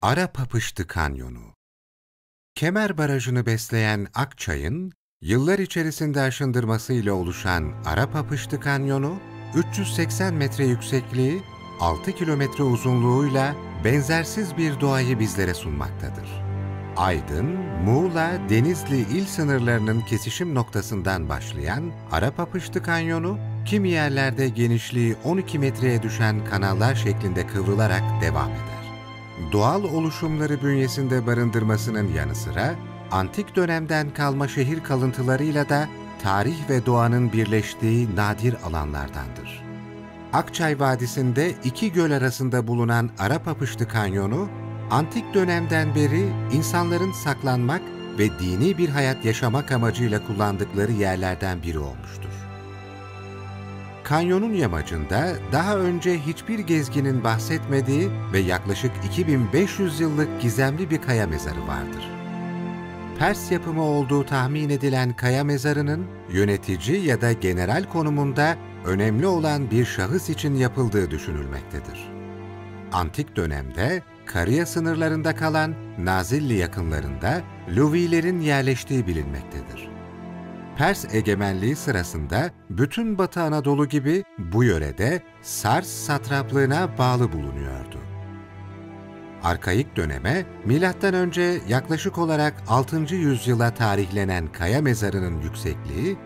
Arapapıştı Kanyonu. Kemer Barajı'nı besleyen Akçay'ın, yıllar içerisinde aşındırmasıyla oluşan Arapapıştı Kanyonu, 380 metre yüksekliği, 6 kilometre uzunluğuyla benzersiz bir doğayı bizlere sunmaktadır. Aydın, Muğla, Denizli il sınırlarının kesişim noktasından başlayan Arapapıştı Kanyonu, kimi yerlerde genişliği 12 metreye düşen kanallar şeklinde kıvrılarak devam eder. Doğal oluşumları bünyesinde barındırmasının yanı sıra, antik dönemden kalma şehir kalıntılarıyla da tarih ve doğanın birleştiği nadir alanlardandır. Akçay Vadisi'nde iki göl arasında bulunan Arapapıştı Kanyonu, antik dönemden beri insanların saklanmak ve dini bir hayat yaşamak amacıyla kullandıkları yerlerden biri olmuştur. Kanyonun yamacında daha önce hiçbir gezginin bahsetmediği ve yaklaşık 2500 yıllık gizemli bir kaya mezarı vardır. Pers yapımı olduğu tahmin edilen kaya mezarının yönetici ya da general konumunda önemli olan bir şahıs için yapıldığı düşünülmektedir. Antik dönemde Karya sınırlarında kalan Nazilli yakınlarında Luvilerin yerleştiği bilinmektedir. Pers egemenliği sırasında bütün Batı Anadolu gibi bu yörede Sars satraplığına bağlı bulunuyordu. Arkaik döneme, M.Ö. yaklaşık olarak 6. yüzyıla tarihlenen kaya mezarının yüksekliği,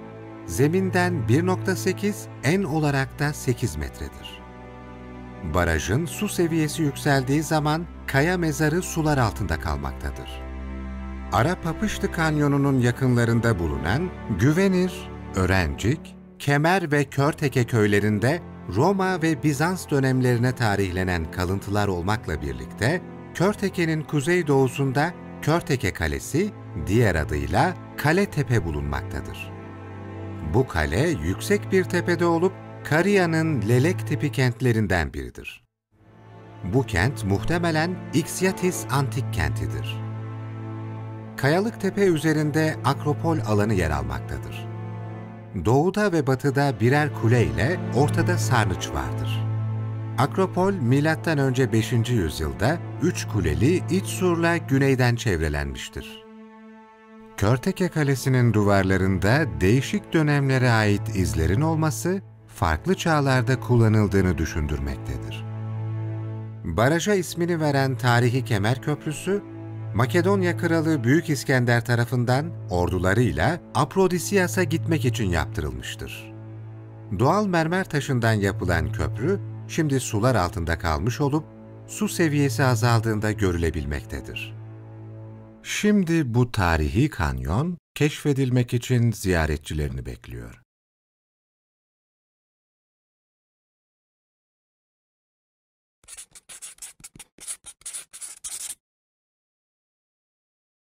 zeminden 1,8, en olarak da 8 metredir. Barajın su seviyesi yükseldiği zaman kaya mezarı sular altında kalmaktadır. Arapapıştı Kanyonu'nun yakınlarında bulunan Güvenir, Örencik, Kemer ve Körteke köylerinde Roma ve Bizans dönemlerine tarihlenen kalıntılar olmakla birlikte Körteke'nin kuzeydoğusunda Körteke Kalesi, diğer adıyla Kaletepe bulunmaktadır. Bu kale yüksek bir tepede olup Karya'nın Lelek tipi kentlerinden biridir. Bu kent muhtemelen Iksyatis antik kentidir. Kayalık tepe üzerinde Akropol alanı yer almaktadır. Doğuda ve batıda birer kule ile ortada sarnıç vardır. Akropol, M.Ö. 5. yüzyılda 3 kuleli iç surla güneyden çevrelenmiştir. Körteke Kalesi'nin duvarlarında değişik dönemlere ait izlerin olması, farklı çağlarda kullanıldığını düşündürmektedir. Baraja ismini veren tarihi Kemer Köprüsü, Makedonya Kralı Büyük İskender tarafından ordularıyla Aprodisias'a gitmek için yaptırılmıştır. Doğal mermer taşından yapılan köprü, şimdi sular altında kalmış olup, su seviyesi azaldığında görülebilmektedir. Şimdi bu tarihi kanyon, keşfedilmek için ziyaretçilerini bekliyor.